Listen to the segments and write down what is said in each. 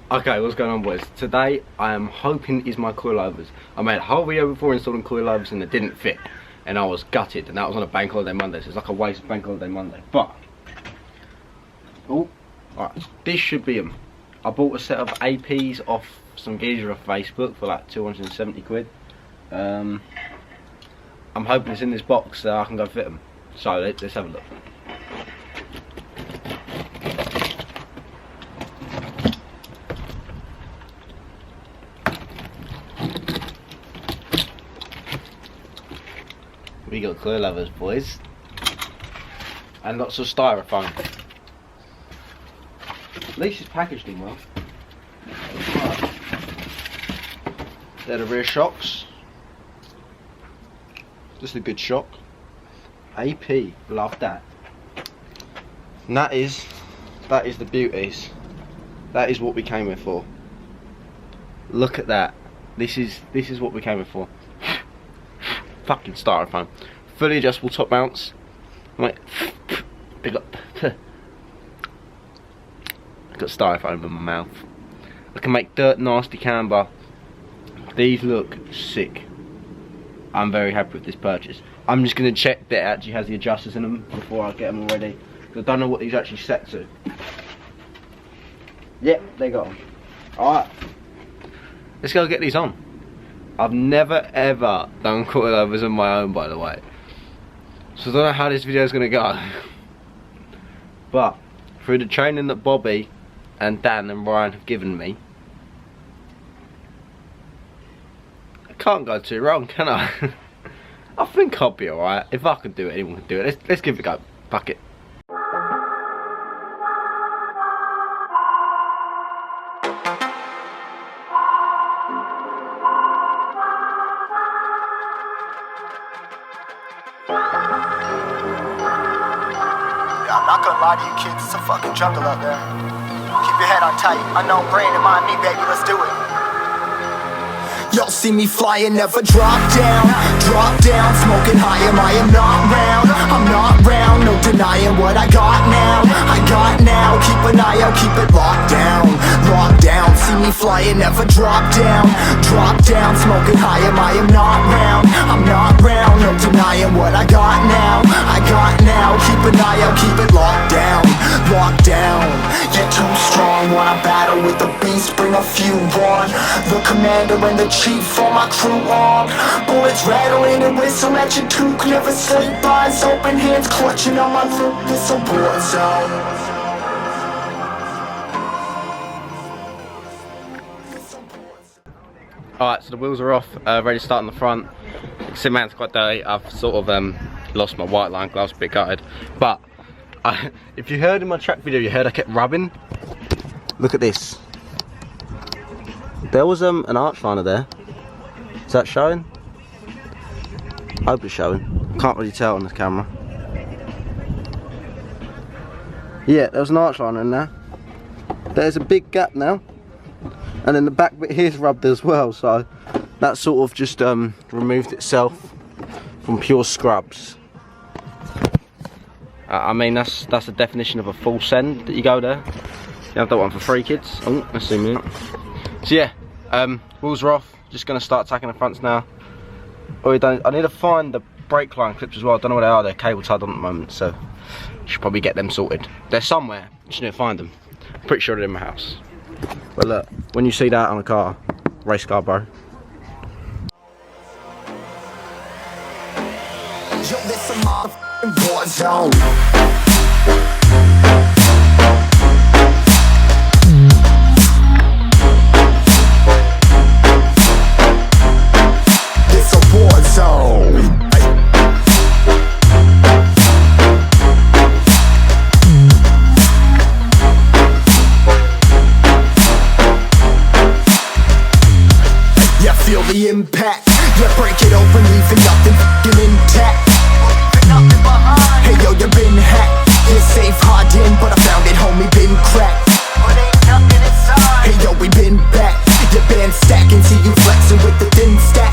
Okay, what's going on, boys? Today I am hoping is my coilovers. I made a whole video before installing coilovers and it didn't fit, and I was gutted, and that was on a bank holiday Monday, so it's like a waste of bank holiday Monday. But oh, alright, this should be them. I bought a set of APs off some geezer off Facebook for like 270 quid. I'm hoping it's in this box so I can go fit them. So let's have a look. We got coilovers, boys, and lots of styrofoam. At least it's packaged in well. They're the rear shocks. Just a good shock. AP, love that. And that is the beauties. That is what we came here for. Look at that. This is what we came here for. Fucking styrofoam. Fully adjustable top mounts. Like, big up. I've got styrofoam in my mouth. I can make dirt nasty camber. These look sick. I'm very happy with this purchase. I'm just going to check that it actually has the adjusters in them before I get them all ready. I don't know what these are actually set to. Yep, they got them. Alright. Let's go get these on. I've never ever done coilovers on my own, by the way. So I don't know how this video is going to go. But through the training that Bobby and Dan and Ryan have given me, I can't go too wrong, can I? I think I'll be alright. If I can do it, anyone can do it. Let's give it a go. Fuck it. I'm not gonna lie to you kids, it's a fucking jungle out there. Keep your head on tight, unknown brain and mind me, baby, let's do it. Y'all see me flying, never drop down, smoking high, I am not round, I'm not round, no denying what I got now, keep an eye out, keep it locked down, see me flying, never drop down, smoking high, I am not round, I'm not round, no denying what I got now, keep an eye out, keep it locked down, you're too strong, wanna battle with the beast, bring a few on, the commander and the chief, all my crew on, bullets rattling and whistle at your toque, never sleep, eyes open, hands clutching on my loop, it's a war zone. Alright, so the wheels are off, ready to start in the front. See, man, it's quite dirty. I've sort of lost my white line gloves, a bit gutted. But if you heard in my track video, you heard I kept rubbing. Look at this. There was an arch liner there. Is that showing? I hope it's showing. Can't really tell on this camera. Yeah, there was an arch liner in there. There's a big gap now. And then the back bit here's rubbed as well, so that sort of just removed itself from pure scrubs. I mean, that's the definition of a full send that you go there. You have that one for free, kids. Oh, let's zoom in. So yeah, wheels are off. Just gonna start tacking the fronts now. Oh, I need to find the brake line clips as well. I don't know where they are. They're cable tied on at the moment, so should probably get them sorted. They're somewhere. Just need to find them. I'm pretty sure they're in my house. But look, when you see that on a car, race car, bro. Yo, this a motherfucking war zone. This a war zone. Yeah, feel the impact. Yeah, break it open, leaving nothing fucking intact. Hey yo, you been hacked. You're safe, hard in, but I found it, homie, been cracked. Hey yo, we been back. Your band stacking, see you flexing with the thin stack.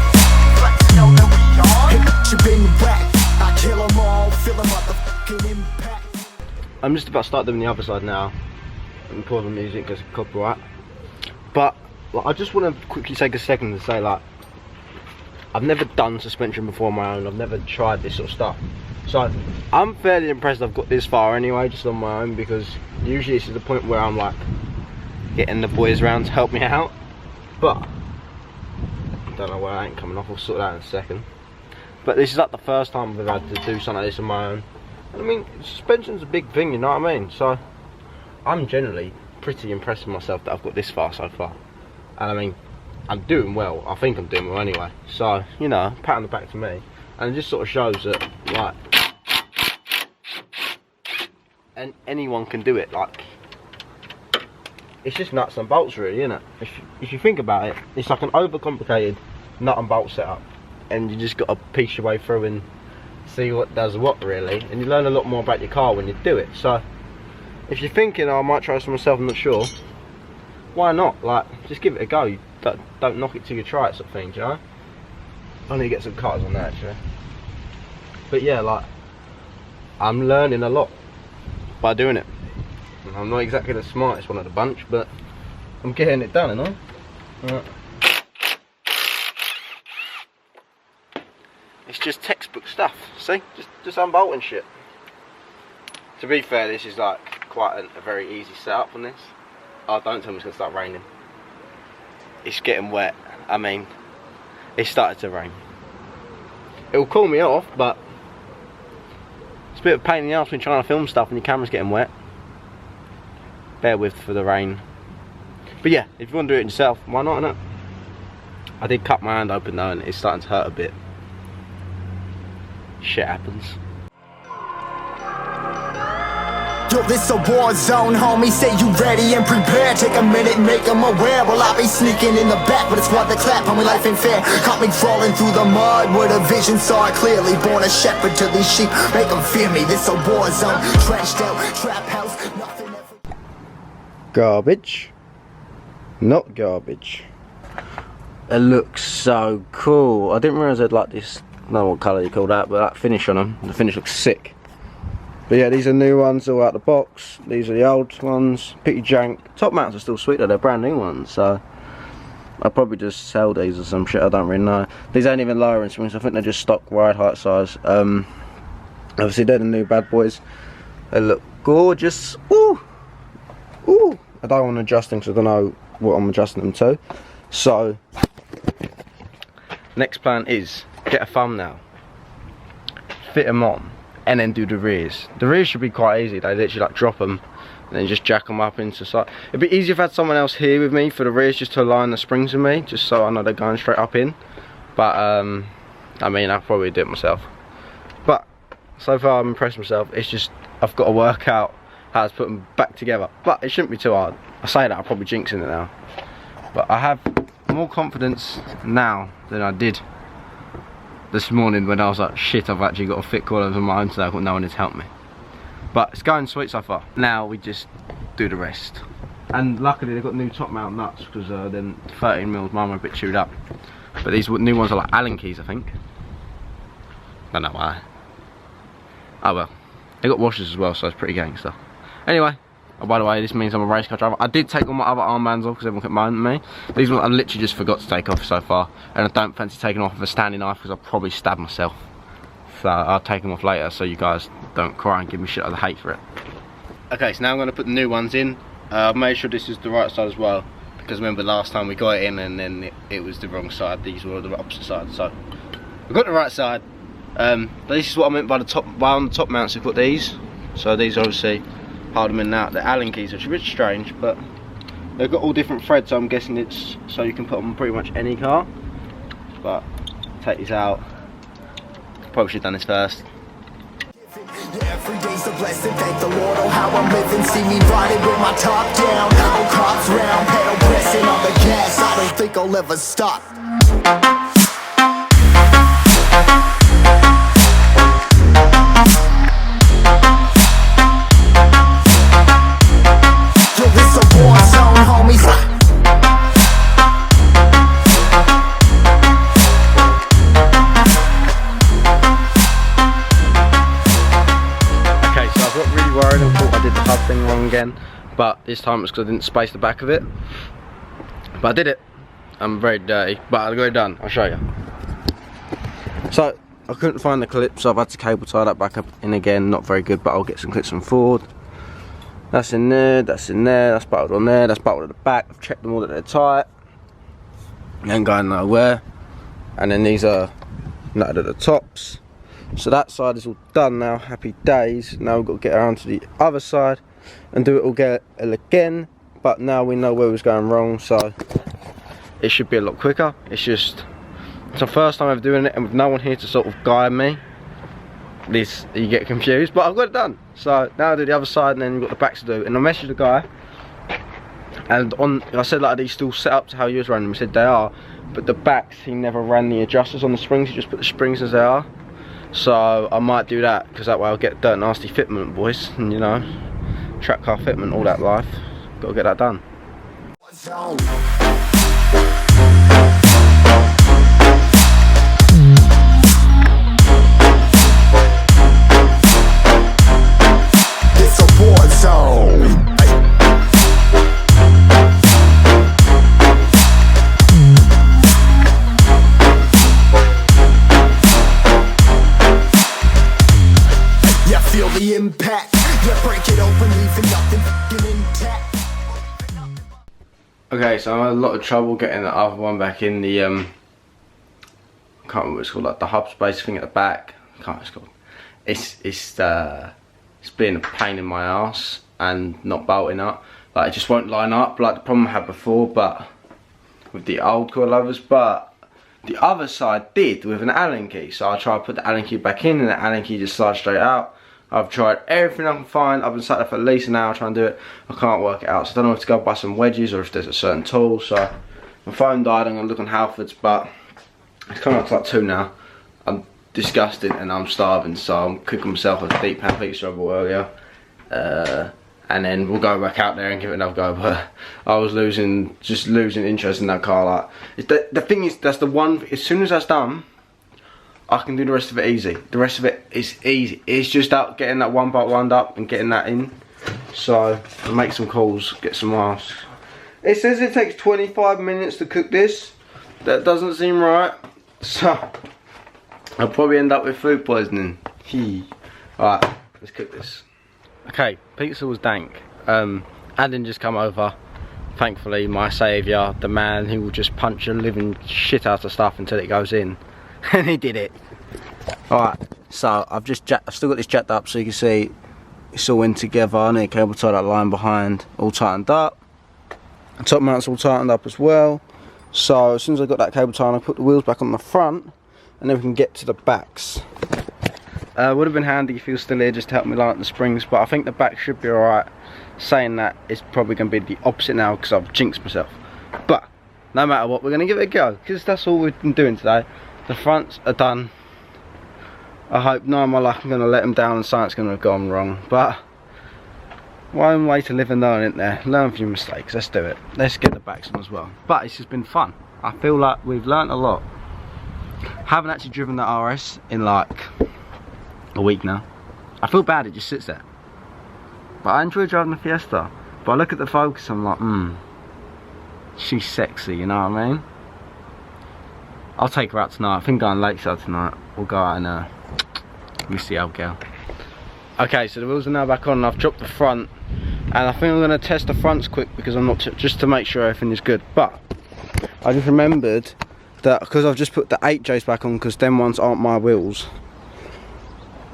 Hey, you been whacked. I kill them all, feel the motherfucking impact. I'm just about to start doing the other side now. I'm pause the music because of copyright. But like, I just want to quickly take a second to say, like, I've never done suspension before on my own. I've never tried this sort of stuff, so I'm fairly impressed I've got this far anyway, just on my own, because usually this is the point where I'm like getting the boys around to help me out. But I don't know where I ain't coming off. I'll sort that in a second. But this is like the first time I've had to do something like this on my own. And I mean, suspension's a big thing, you know what I mean? So I'm generally pretty impressed with myself that I've got this far so far. And I mean, I'm doing well. I think I'm doing well anyway. So, you know, pat on the back to me. And it just sort of shows that, like, and anyone can do it. Like, it's just nuts and bolts, really, isn't it? If you think about it, it's like an overcomplicated nut and bolt setup, and you just got to piece your way through and see what does what, really. And you learn a lot more about your car when you do it. So if you're thinking, oh, I might try this for myself, I'm not sure, why not? Like, just give it a go. You don't knock it till you try it, sort of thing, do you know? I need to get some cutters on that, actually. But yeah, like, I'm learning a lot by doing it. I'm not exactly the smartest one of the bunch, but I'm getting it done, you know? Right. It's just textbook stuff, see? Just unbolting shit. To be fair, this is like quite a very easy setup on this. Oh, don't tell me it's gonna start raining. It's getting wet. I mean, it started to rain. It'll cool me off, but it's a bit of a pain in the arse when you're trying to film stuff and your camera's getting wet. Bear with for the rain. But yeah, if you want to do it yourself, why not, innit? I did cut my hand open though, and it's starting to hurt a bit. Shit happens. Yo, this a war zone, homie. Say you ready and prepared. Take a minute, make them aware. Well, I be sneaking in the back, but it's what the clap. Homie, life ain't fair. Caught me crawling through the mud where the vision saw it clearly. Born a shepherd to these sheep, make them fear me. This a war zone, trashed out, trap house, nothing ever. Garbage. Not garbage. It looks so cool. I didn't realise they'd like this. I don't know what colour you call that, but that finish on them. The finish looks sick. But yeah, these are new ones, all out the box. These are the old ones. Pretty jank. Top mounts are still sweet though, they're brand new ones, so I'll probably just sell these or some shit, I don't really know. These ain't even lowering springs, I think they're just stock ride height size. Obviously they're the new bad boys. They look gorgeous. Ooh! Ooh! I don't want to adjust them because I don't know what I'm adjusting them to. So, next plan is get a thumbnail, fit them on, and then do the rears. The rears should be quite easy. They literally like drop them and then just jack them up into side. It'd be easier if I had someone else here with me for the rears, just to align the springs with me, just so I know they're going straight up in. But I mean, I'll probably do it myself. But so far I'm impressed with myself. It's just I've got to work out how to put them back together. But it shouldn't be too hard. I say that, I'm probably jinxing it now. But I have more confidence now than I did this morning when I was like, shit, I've actually got a fit coilovers on my own today, I've got no one to help me. But it's going sweet so far. Now we just do the rest. And luckily they've got new top mount nuts, because them 13mm mine were a bit chewed up. But these new ones are like Allen keys, I think. Don't know why. Oh well. They got washers as well, so it's pretty gangster. Anyway, oh, by the way, this means I'm a race car driver. I did take all my other armbands off because everyone kept moaning at me. These ones I literally just forgot to take off so far, and I don't fancy taking off with a standing knife because I'll probably stab myself. So I'll take them off later so you guys don't cry and give me shit out of hate for it. Okay, so now I'm going to put the new ones in. I've made sure this is the right side as well, because remember last time we got it in and then it was the wrong side. These were the opposite side, so we've got the right side. But this is what I meant by the top. Well, on the top mounts we've got these. So these obviously hold them in now. The Allen keys, which are a bit strange, but they've got all different threads, so I'm guessing it's so you can put them on pretty much any car. But take these out. Probably should have done this first. Every day's a blessing, thank the Lord, oh how I'm living. See me riding with my top down, no cops round, pedal pressing on the gas, I don't think I'll ever stop. Yo, this a war zone, homies. Worried and thought I did the hub thing wrong again, but this time it's because I didn't space the back of it. But I did it. I'm very dirty, but I got it done. I'll show you. So I couldn't find the clip, so I've had to cable tie that back up in again. Not very good, but I'll get some clips from Ford. That's in there, that's in there, that's bolted on there, that's bolted at the back. I've checked them all that they're tight. Ain't going nowhere. And then these are nutted at the tops. So that side is all done now, happy days. Now we've got to get around to the other side and do it all again. But now we know where was going wrong, so it should be a lot quicker. It's the first time I'm doing it, and with no one here to sort of guide me, you get confused, but I've got it done. So now I do the other side, and then we've got the backs to do. And I messaged the guy, and I said, like, are these still set up to how you was running them? He said they are, but the backs, he never ran the adjusters on the springs, he just put the springs as they are. So I might do that, because that way I'll get dirt nasty fitment, boys, and you know, track car fitment, all that life. Got to get that done. It's a war zone. Yeah, feel the impact. Yeah, break it open, leaving nothing intact. Okay, so I had a lot of trouble getting the other one back in the I can't remember what it's called, like the hub space thing at the back. I can't remember what it's called. It's being a pain in my ass and not bolting up. Like, it just won't line up like the problem I had before, but with the old coilovers. But the other side did with an Allen key. So I tried to put the Allen key back in, and the Allen key just slides straight out. I've tried everything I can find. I've been sat there for at least an hour trying to do it. I can't work it out. So I don't know if to go buy some wedges or if there's a certain tool. So my phone died. I'm gonna look on Halfords, but it's coming up to like 2 now. I'm disgusted and I'm starving, so I'm cooking myself a deep pan pizza earlier. And then we'll go back out there and give it another go. But I was just losing interest in that car. Like, the thing is, that's the one. As soon as that's done, I can do the rest of it easy. The rest of it is easy. It's just out getting that one bolt wound up and getting that in. So I'll make some calls, get some masks. It says it takes 25 minutes to cook this. That doesn't seem right. So I'll probably end up with food poisoning. Alright, let's cook this. Okay, pizza was dank. Adam just come over. Thankfully, my saviour, the man who will just punch a living shit out of stuff until it goes in. And he did it. Alright, so I've still got this jacked up so you can see it's all in together. I need a cable tie that line behind, all tightened up. The top mount's all tightened up as well. So as soon as I got that cable tie, I put the wheels back on the front, and then we can get to the backs. Would have been handy if he was still here just to help me line up the springs, but I think the back should be alright. Saying that, it's probably going to be the opposite now because I've jinxed myself. But no matter what, we're going to give it a go because that's all we've been doing today. The fronts are done. I hope none of my luck I'm going to let them down and something's going to have gone wrong. But one way to live and learn, isn't there? Learn from your mistakes. Let's do it. Let's get the backs on as well. But it's just been fun. I feel like we've learnt a lot. Haven't actually driven the RS in like a week now. I feel bad, it just sits there. But I enjoy driving the Fiesta. But I look at the Focus, I'm like, she's sexy, you know what I mean? I'll take her out tonight. I think going Lakeside tonight. We'll go out and we see how girl. Okay, so the wheels are now back on and I've dropped the front. And I think I'm going to test the fronts quick because I'm not, just to make sure everything is good. But I just remembered that because I've just put the 8Js back on because them ones aren't my wheels.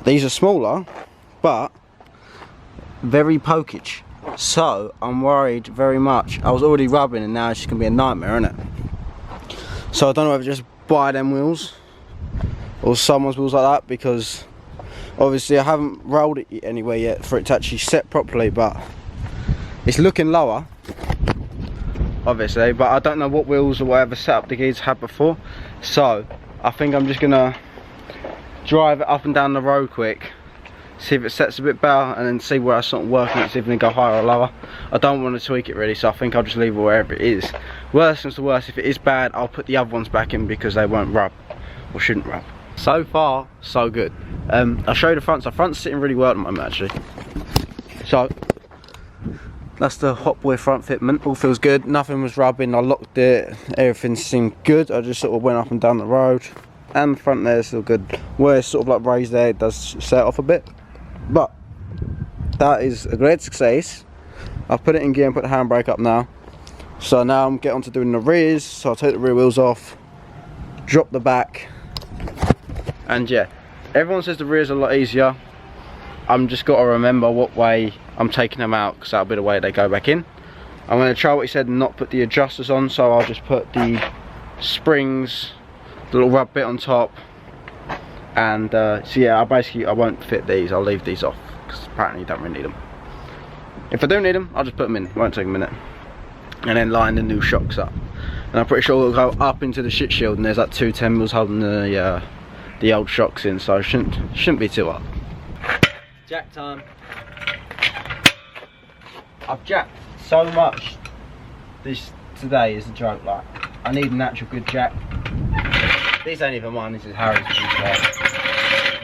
These are smaller, but very pokage. So I'm worried very much. I was already rubbing and now it's just going to be a nightmare, isn't it? So I don't know if I just buy them wheels or someone's wheels like that, because obviously I haven't rolled it anywhere yet for it to actually set properly, but it's looking lower obviously, but I don't know what wheels or whatever setup the gears had before. So I think I'm just gonna drive it up and down the road quick, see if it sets a bit better, and then see where I start working it, see if it can go higher or lower. I don't want to tweak it really, so I think I'll just leave it wherever it is. Worst comes to worst, if it is bad, I'll put the other ones back in because they won't rub, or shouldn't rub. So far, so good. I'll show you the front. So the front's sitting really well at the moment actually. So That's the Hot Boy front fitment. All feels good. Nothing was rubbing. I locked it. Everything seemed good. I just sort of went up and down the road. And the front there is still good. Where it's sort of like raised there, it does set off a bit. But that is a great success. I've put it in gear and put the handbrake up now. So now I'm getting on to doing the rears. So I'll take the rear wheels off, drop the back. And yeah, everyone says the rears are a lot easier. I'm just got to remember what way I'm taking them out, because that'll be the way they go back in. I'm going to try what he said and not put the adjusters on, so I'll just put the springs, the little rub bit on top, and so yeah, I won't fit these. I'll leave these off because apparently you don't really need them. If I do need them, I'll just put them in. It won't take a minute. And then line the new shocks up, and I'm pretty sure we'll go up into the shit shield, and there's like 2 10 mils holding the old shocks in, so it shouldn't be too hard. Jack time. I've jacked so much this today is a joke. Like, I need an actual good jack. These ain't even mine, this is Harry's, to be fair.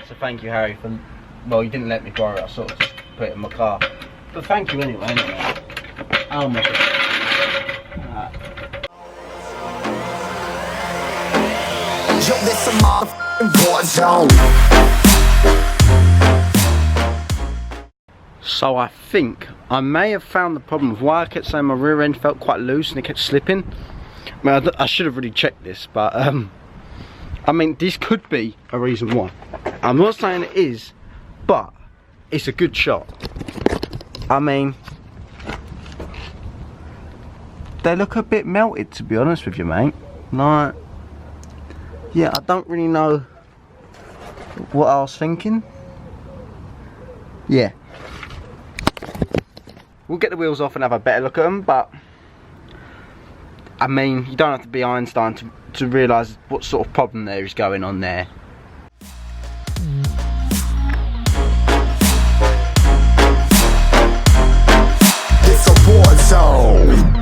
So thank you, Harry, for, well, you didn't let me borrow it, I sort of just put it in my car. But thank you anyway, oh my god. Yo, this a motherfucking war zone. So I think I may have found the problem with why I kept saying my rear end felt quite loose and it kept slipping. I mean, I should have really checked this, but I mean, this could be a reason why. I'm not saying it is, but it's a good shot. I mean, they look a bit melted, to be honest with you, mate. Like, yeah, I don't really know what I was thinking. Yeah. We'll get the wheels off and have a better look at them, but I mean, you don't have to be Einstein to realise what sort of problem there is going on there. It's a war zone.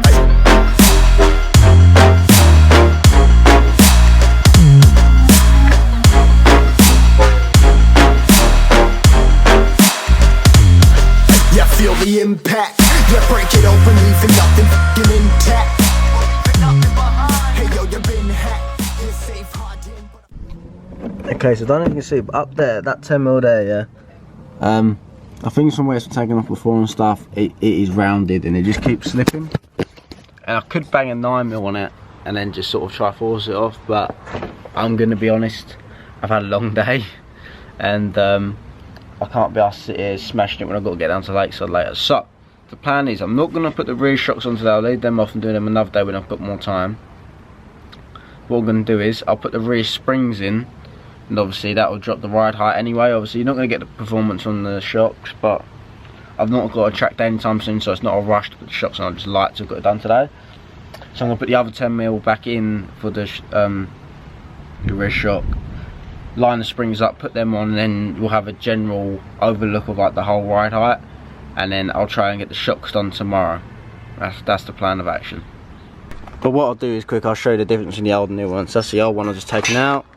Yeah, feel the impact. Yeah, break it open, leaving nothing f***ing intact. Hey yo, you been hacked. You're safe, hard in. Okay, so I don't know if you can see, but up there, that 10 mil there, yeah. I think somewhere it's taken off before and stuff, it is rounded and it just keeps slipping. And I could bang a 9 mil on it and then just sort of try to force it off, but I'm gonna be honest, I've had a long day and I can't be asked to sit here smashing it when I've got to get down to Lakeside later. So the plan is I'm not going to put the rear shocks on today. I'll leave them off and do them another day when I've got more time. What I'm going to do is I'll put the rear springs in, and obviously that will drop the ride height anyway. Obviously you're not going to get the performance from the shocks, but I've not got a track day anytime soon, so it's not a rush to put the shocks on. I just like to have got it done today. So I'm going to put the other 10 mil back in for the rear shock, line the springs up, put them on, and then we'll have a general overlook of like the whole ride height, and then I'll try and get the shocks done tomorrow. That's the plan of action. But what I'll do is quick, I'll show you the difference in the old and new ones. That's the old one I've just taken out,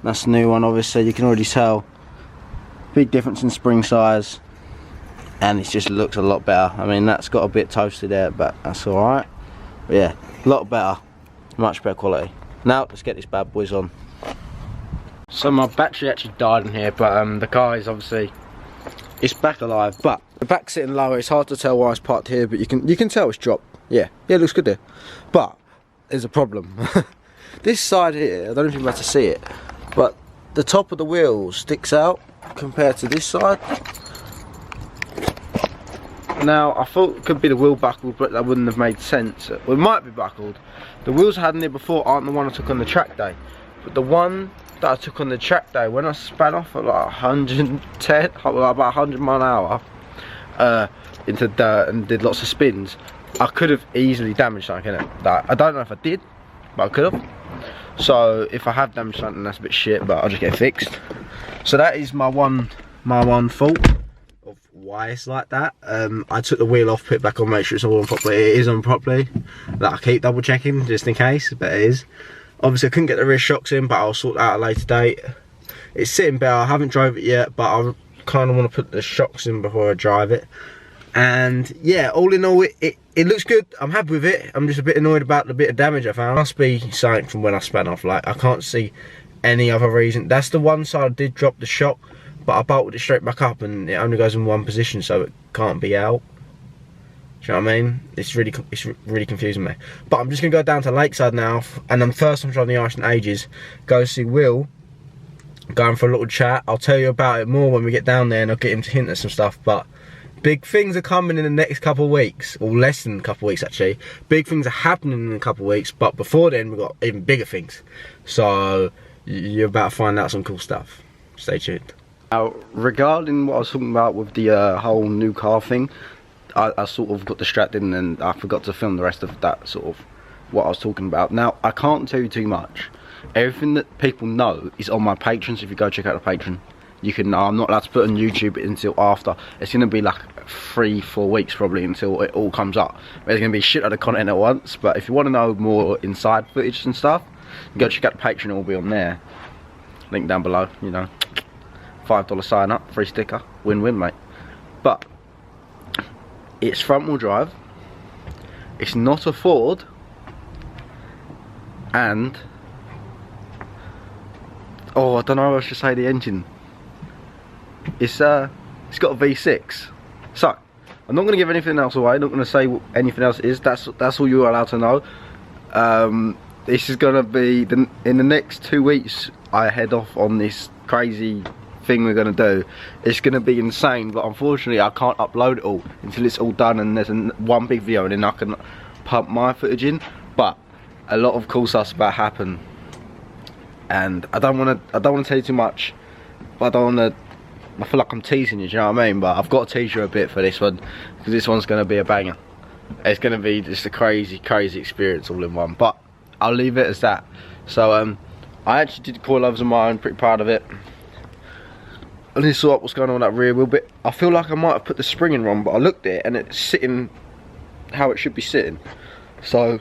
that's the new one. Obviously you can already tell big difference in spring size, and it just looks a lot better. I mean, that's got a bit toasted there, but that's alright. But yeah, a lot better, much better quality. Now let's get these bad boys on. So my battery actually died in here, but the car is obviously, it's back alive, but the back's sitting lower. It's hard to tell why it's parked here, but you can tell it's dropped. Yeah, it looks good there. But there's a problem. This side here, I don't know if you're about to see it, but the top of the wheel sticks out compared to this side. Now I thought it could be the wheel buckled, but that wouldn't have made sense. Well, it might be buckled. The wheels I had in there before aren't the one I took on the track day, but the one that I took on the track day, when I span off at like 110, about 100 mile an hour into dirt and did lots of spins, I could have easily damaged something in it. Like, I don't know if I did, but I could have. So if I have damaged something, that's a bit shit, but I'll just get it fixed. So that is my one fault of why it's like that. I took the wheel off, put it back on, make sure it's all on properly. It is on properly. Like, I keep double checking just in case, but it is. Obviously I couldn't get the rear shocks in, but I'll sort that out at a later date. It's sitting bare, I haven't drove it yet, but I kind of want to put the shocks in before I drive it. And yeah, all in all, it looks good. I'm happy with it. I'm just a bit annoyed about the bit of damage I found. Must be something from when I span off. Like, I can't see any other reason. That's the one side I did drop the shock, but I bolted it straight back up, and it only goes in one position, so it can't be out. Do you know what I mean? It's really confusing me. But I'm just gonna go down to Lakeside now, and I'm first time trying the Irish in ages. Go see Will, going for a little chat. I'll tell you about it more when we get down there, and I'll get him to hint at some stuff. But big things are coming in the next couple of weeks, or less than a couple of weeks actually. Big things are happening in a couple of weeks, but before then we've got even bigger things. So you're about to find out some cool stuff. Stay tuned. Now, regarding what I was talking about with the whole new car thing, I sort of got distracted and I forgot to film the rest of that, sort of what I was talking about. Now, I can't tell you too much. Everything that people know is on my Patreon, so if you go check out the Patreon, you can know. I'm not allowed to put on YouTube until after. It's going to be like 3-4 weeks probably until it all comes up. There's going to be shit out of content at once, but if you want to know more inside footage and stuff, go check out the Patreon, it will be on there. Link down below, you know. $5 sign up, free sticker, win-win, mate. But it's front wheel drive, it's not a Ford, and oh, I don't know how I should say the engine. It's got a V6. So I'm not going to give anything else away. I'm not going to say what anything else is. That's all you're allowed to know. This is going to be in the next 2 weeks. I head off on this crazy thing we're going to do. It's going to be insane, but unfortunately I can't upload it all until it's all done and there's one big video, and then I can pump my footage in. But a lot of cool stuff's about to happen, and I don't want to tell you too much, but I feel like I'm teasing you, do you know what I mean? But I've got to tease you a bit for this one, because this one's going to be a banger. It's going to be just a crazy experience all in one, but I'll leave it as that. So I actually did coilovers of mine, pretty proud of it. I need to sort out what's going on with that rear wheel bit. I feel like I might have put the spring in wrong, but I looked at it and it's sitting how it should be sitting. So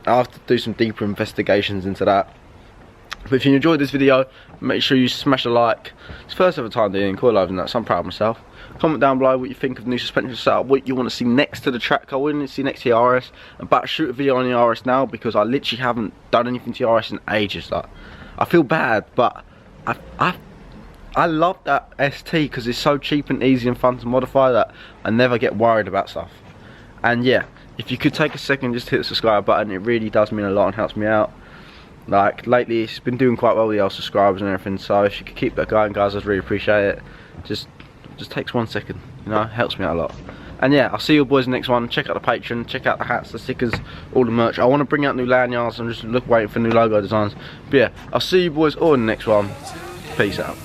I'll have to do some deeper investigations into that. But if you enjoyed this video, make sure you smash a like. It's the first ever time doing coilovers and that, so I'm proud of myself. Comment down below what you think of the new suspension setup, what you want to see next to the track. I want to see next to the RS. I'm about to shoot a video on the RS now, because I literally haven't done anything to the RS in ages. Like, I feel bad, but I love that ST because it's so cheap and easy and fun to modify that I never get worried about stuff. And yeah, if you could take a second just to hit the subscribe button, it really does mean a lot and helps me out. Like, lately it's been doing quite well with the old subscribers and everything, so if you could keep that going, guys, I'd really appreciate it. Just takes 1 second, you know, helps me out a lot. And yeah, I'll see you boys in the next one. Check out the Patreon, check out the hats, the stickers, all the merch. I want to bring out new lanyards. I'm just waiting for new logo designs. But yeah, I'll see you boys all in the next one. Peace out.